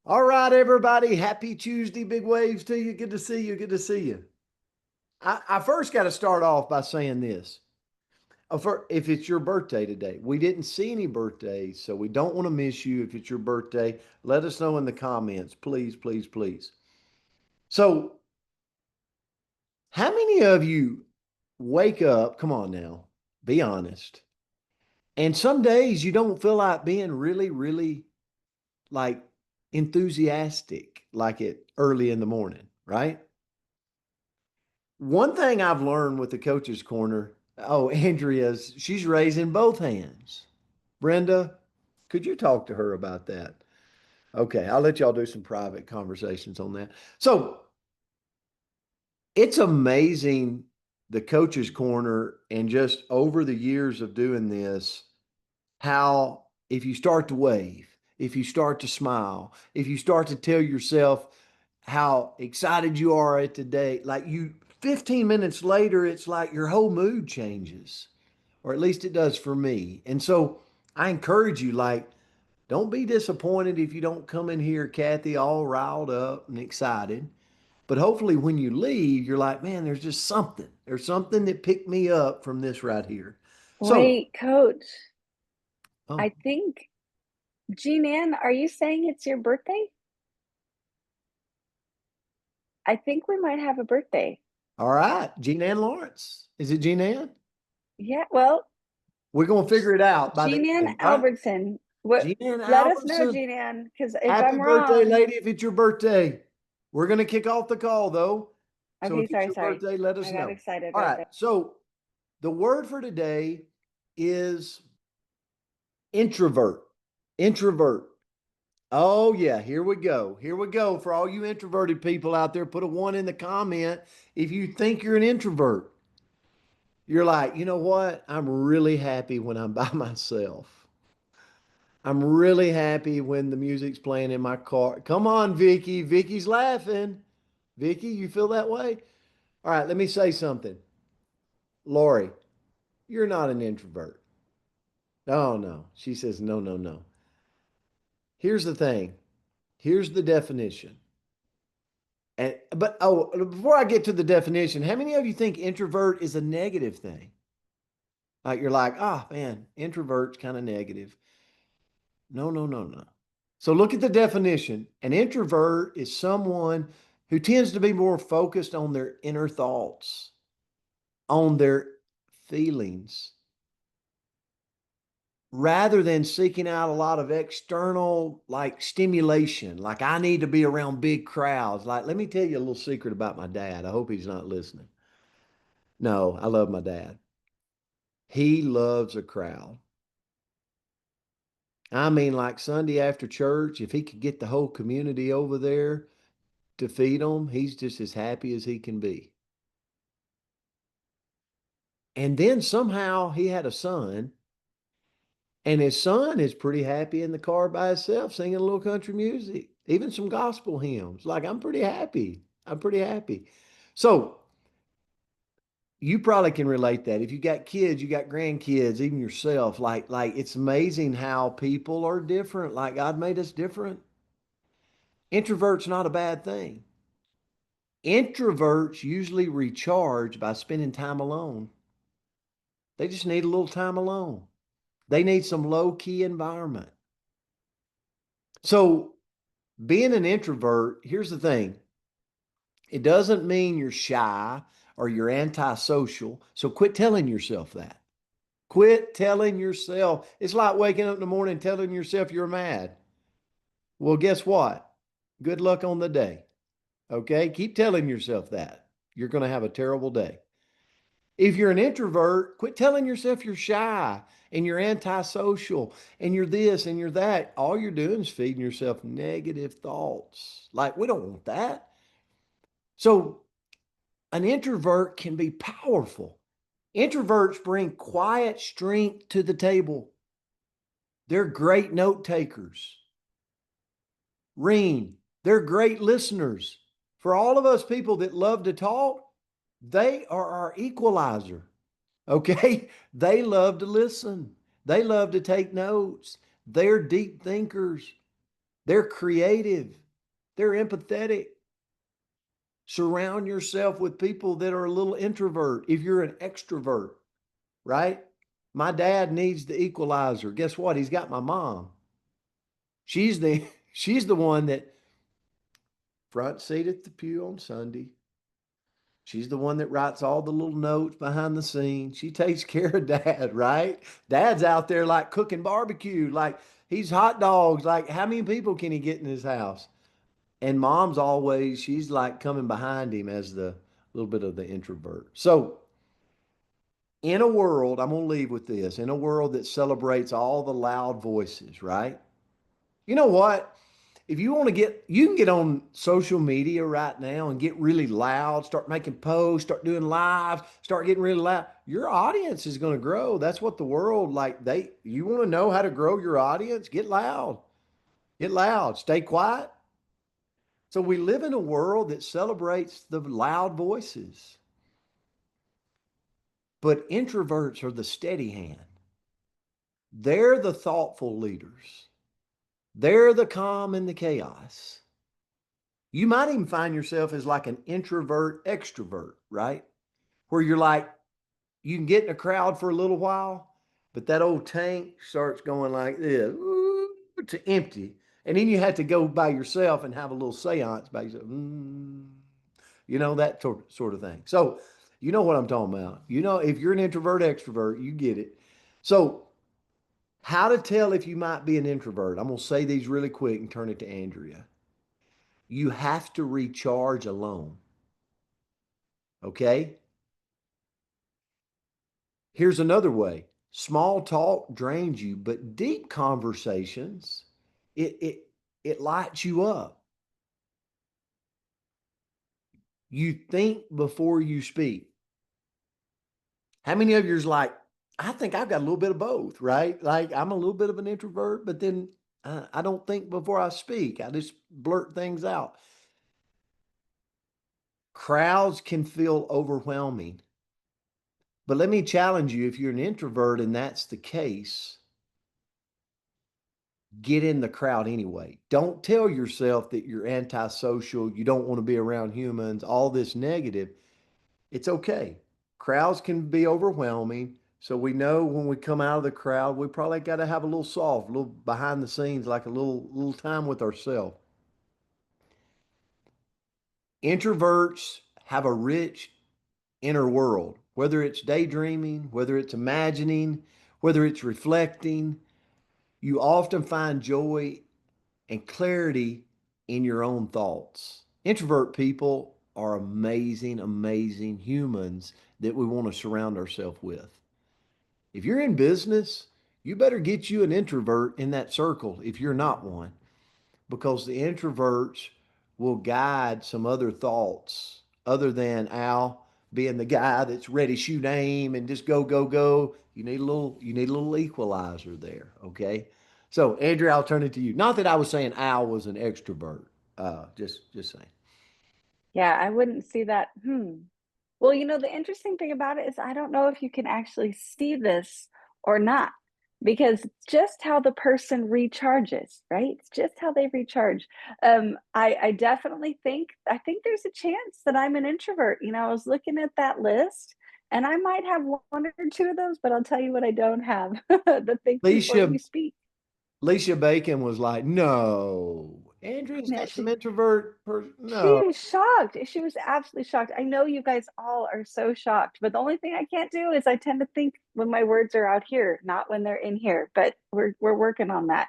All right, everybody. Happy Tuesday. Big waves to you. Good to see you. Good to see you. I first got to start off by saying this. If it's your birthday today, we didn't see any birthdays, so we don't want to miss you. If it's your birthday, let us know in the comments. Please, please, please. So, how many of you wake up? Come on now, be honest. And some days you don't feel like being really, really like enthusiastic, like it early in the morning, right? One thing I've learned with the coach's corner, oh, Andrea's, she's raising both hands. Brenda, could you talk to her about that? Okay, I'll let y'all do some private conversations on that. So it's amazing the coach's corner and just over the years of doing this, how if you start to wave, if you start to smile, if you start to tell yourself how excited you are at today, like you 15 minutes later, it's like your whole mood changes, or at least it does for me. And so I encourage you, like, don't be disappointed if you don't come in here, Kathy, all riled up and excited. But hopefully when you leave, you're like, man, there's just something. There's something that picked me up from this right here. So, Wait, Coach, oh, I think, Jean Ann, are you saying it's your birthday? I think we might have a birthday. all right. Jean Ann Lawrence. Is it Jean Ann? Yeah, well, We're going to figure it out by the Jean Ann end. All right. Albertson. What? Jean Ann Let us know, Albertson. Jean Ann, because if Happy I'm birthday, wrong, lady, if it's your birthday. We're going to kick off the call, though. So okay, if it's sorry, your sorry. birthday, let I us got know. excited All right right. there. So the word for today is introvert. Introvert. Oh, yeah. Here we go. Here we go. For all you introverted people out there, put a one in the comment if you think you're an introvert. You're like, you know what? I'm really happy when I'm by myself. I'm really happy when the music's playing in my car. Come on, Vicky. Vicky's laughing. Vicky, you feel that way? All right, let me say something. Lori, you're not an introvert. Oh, no. She says, no, no, no. Here's the thing. Here's the definition. But before I get to the definition, how many of you think introvert is a negative thing? Like you're like, oh man, introvert's kind of negative. No, no, no, no. So look at the definition. An introvert is someone who tends to be more focused on their inner thoughts, on their feelings, rather than seeking out a lot of external like stimulation. Like I need to be around big crowds. Like, let me tell you a little secret about my dad. I hope he's not listening. No, I love my dad. He loves a crowd. I mean, like Sunday after church, if he could get the whole community over there to feed them, he's just as happy as he can be. And then somehow he had a son, and his son is pretty happy in the car by himself singing a little country music, even some gospel hymns. Like, I'm pretty happy. I'm pretty happy. So, you probably can relate that. If you got kids, you got grandkids, even yourself, like it's amazing how people are different. Like God made us different. Introvert's not a bad thing. Introverts usually recharge by spending time alone. They just need a little time alone. They need some low key environment. So, being an introvert, here's the thing, it doesn't mean you're shy or you're antisocial. So, quit telling yourself that. Quit telling yourself. It's like waking up in the morning telling yourself you're mad. Well, guess what? Good luck on the day. Okay. Keep telling yourself that. You're going to have a terrible day. If you're an introvert, quit telling yourself you're shy and you're antisocial and you're this and you're that. All you're doing is feeding yourself negative thoughts. Like, we don't want that. So, an introvert can be powerful. Introverts bring quiet strength to the table. They're great note takers. Reen, they're great listeners. For all of us people that love to talk, they are our equalizer. Okay? They love to listen. They love to take notes. They're deep thinkers. They're creative. They're empathetic. Surround yourself with people that are a little introvert if you're an extrovert, right? My dad needs the equalizer. Guess what? He's got my mom. She's the she's the one that front seat at the pew on Sunday. She's the one that writes all the little notes behind the scenes. She takes care of dad, right? Dad's out there like cooking barbecue, like he's hot dogs. Like, how many people can he get in his house? And mom's always, she's like coming behind him as the little bit of the introvert. So, in a world, I'm going to leave with this, in a world that celebrates all the loud voices, right? You know what? If you want to get, you can get on social media right now and get really loud, start making posts, start doing lives, start getting really loud. Your audience is going to grow. That's what the world, like, you want to know how to grow your audience? Get loud, stay quiet. So we live in a world that celebrates the loud voices, but introverts are the steady hand. They're the thoughtful leaders. They're the calm in the chaos. You might even find yourself as like an introvert extrovert, right? Where you're like, you can get in a crowd for a little while, but that old tank starts going like this, to empty. And then you have to go by yourself and have a little seance by yourself. That sort of thing. So, you know what I'm talking about. If you're an introvert extrovert, you get it. So, how to tell if you might be an introvert? I'm going to say these really quick and turn it to Andrea. You have to recharge alone. Okay? Here's another way. Small talk drains you, but deep conversations, it lights you up. You think before you speak. How many of you's like, I think I've got a little bit of both, right? Like, I'm a little bit of an introvert, but then I don't think before I speak. I just blurt things out. Crowds can feel overwhelming. But let me challenge you, if you're an introvert and that's the case, get in the crowd anyway. Don't tell yourself that you're antisocial, you don't want to be around humans, all this negative. It's okay. Crowds can be overwhelming. So we know when we come out of the crowd, we probably got to have a little soft, a little behind the scenes, like a little time with ourselves. Introverts have a rich inner world, whether it's daydreaming, whether it's imagining, whether it's reflecting. You often find joy and clarity in your own thoughts. Introvert people are amazing, amazing humans that we want to surround ourselves with. If you're in business, you better get you an introvert in that circle if you're not one, because the introverts will guide some other thoughts other than Al being the guy that's ready to shoot aim and just go, go, go. You need a little equalizer there, okay? So, Andrea, I'll turn it to you. Not that I was saying Al was an extrovert. Just saying. Yeah, I wouldn't see that. Well, the interesting thing about it is I don't know if you can actually see this or not, because it's just how the person recharges, right? It's just how they recharge. I definitely think there's a chance that I'm an introvert. I was looking at that list and I might have one or two of those, but I'll tell you what I don't have. The think before Alicia you speak. Alicia Bacon was like, "No, Andrea's Yeah, got some introvert person. she No, was shocked. She was absolutely shocked. I know you guys all are so shocked, but the only thing I can't do is I tend to think when my words are out here, not when they're in here. But we're working on that.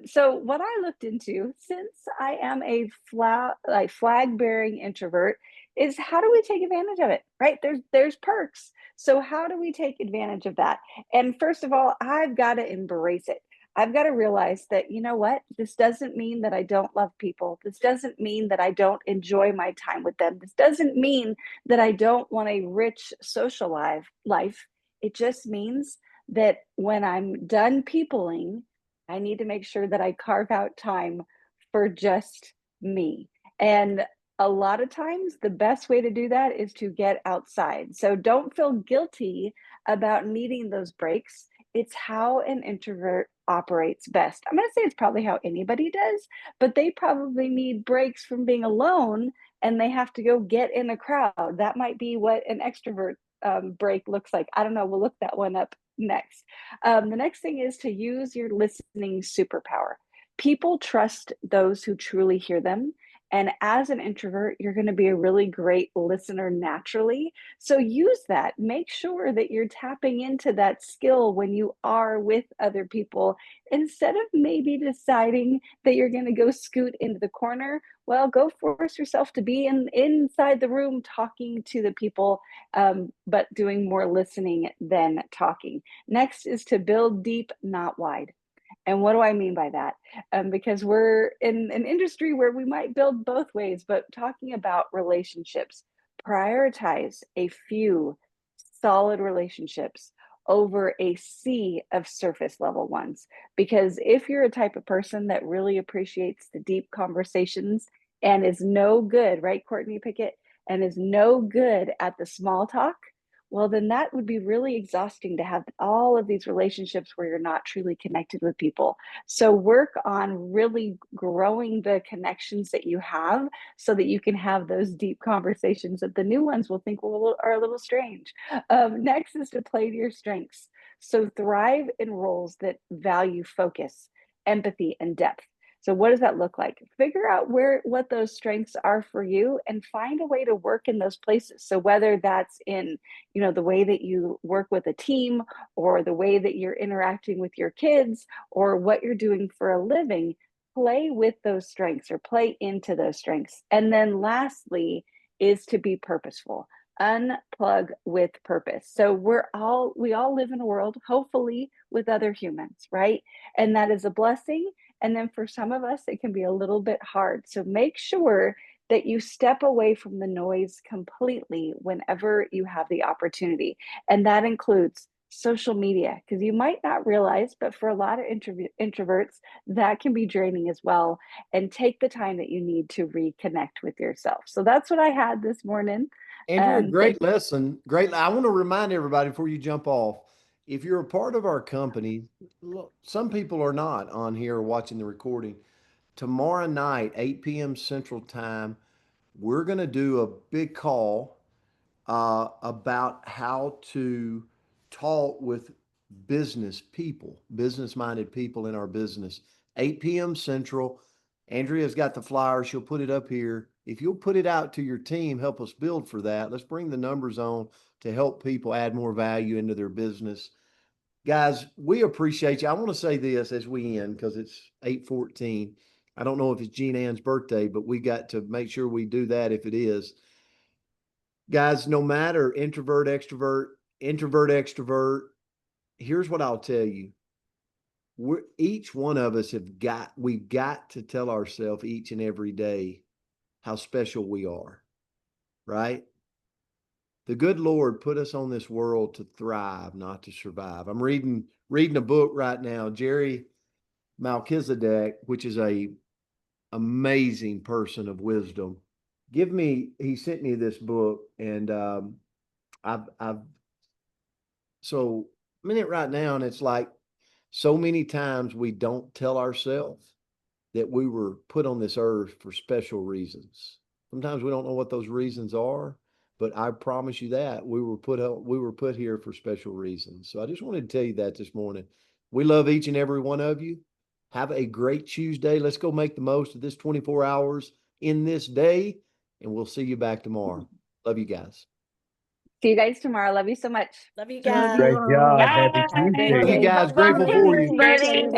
So what I looked into, since I am a flag bearing introvert, is how do we take advantage of it? Right? There's perks. So how do we take advantage of that? And first of all, I've got to embrace it. I've got to realize that, you know what? This doesn't mean that I don't love people. This doesn't mean that I don't enjoy my time with them. This doesn't mean that I don't want a rich social life. It just means that when I'm done peopling, I need to make sure that I carve out time for just me. And a lot of times, the best way to do that is to get outside. So don't feel guilty about needing those breaks. It's how an introvert operates best. I'm going to say it's probably how anybody does, but they probably need breaks from being alone and they have to go get in a crowd. That might be what an extrovert break looks like. I don't know. We'll look that one up next. The next thing is to use your listening superpower. People trust those who truly hear them. And as an introvert, you're going to be a really great listener naturally. So use that. Make sure that you're tapping into that skill when you are with other people instead of maybe deciding that you're going to go scoot into the corner. Well, go force yourself to be inside the room talking to the people, but doing more listening than talking. Next is to build deep, not wide. And what do I mean by that? Because we're in an industry where we might build both ways, but talking about relationships, prioritize a few solid relationships over a sea of surface level ones. Because if you're a type of person that really appreciates the deep conversations and is no good, right, Courtney Pickett, and is no good at the small talk, well, then that would be really exhausting to have all of these relationships where you're not truly connected with people. So work on really growing the connections that you have so that you can have those deep conversations that the new ones will think are a little strange. Next is to play to your strengths. So thrive in roles that value focus, empathy, and depth. So what does that look like? Figure out what those strengths are for you and find a way to work in those places. So whether that's in, the way that you work with a team or the way that you're interacting with your kids or what you're doing for a living, play with those strengths or play into those strengths. And then lastly is to be purposeful. Unplug with purpose. So we all live in a world, hopefully, with other humans, right? And that is a blessing. And then for some of us, it can be a little bit hard. So make sure that you step away from the noise completely whenever you have the opportunity. And that includes social media, because you might not realize, but for a lot of introverts, that can be draining as well. And take the time that you need to reconnect with yourself. So that's what I had this morning. Andrea, Thank great lesson. Great. I want to remind everybody before you jump off, if you're a part of our company, look, some people are not on here watching the recording. Tomorrow night, 8 p.m. Central Time, we're going to do a big call about how to talk with business-minded people in our business. 8 p.m. Central. Andrea's got the flyer. She'll put it up here. If you'll put it out to your team, help us build for that. Let's bring the numbers on to help people add more value into their business. Guys, we appreciate you. I want to say this as we end because it's 8:14. I don't know if it's Jean Ann's birthday, but we got to make sure we do that if it is. Guys, no matter introvert, extrovert, here's what I'll tell you. Each one of us we've got to tell ourselves each and every day how special we are, right? The good Lord put us on this world to thrive, not to survive. I'm reading a book right now, Jerry Melchizedek, which is a amazing person of wisdom. He sent me this book, and I've so I'm in it right now, and it's like so many times we don't tell ourselves that we were put on this earth for special reasons. Sometimes we don't know what those reasons are, but I promise you that we were put here for special reasons. So I just wanted to tell you that this morning. We love each and every one of you. Have a great Tuesday. Let's go make the most of this 24 hours in this day, and we'll see you back tomorrow. Love you guys. See you guys tomorrow. Love you so much. Love you Love guys. you. Great job. Happy Have a great Love you Tuesday. day. guys. Grateful for you. You too.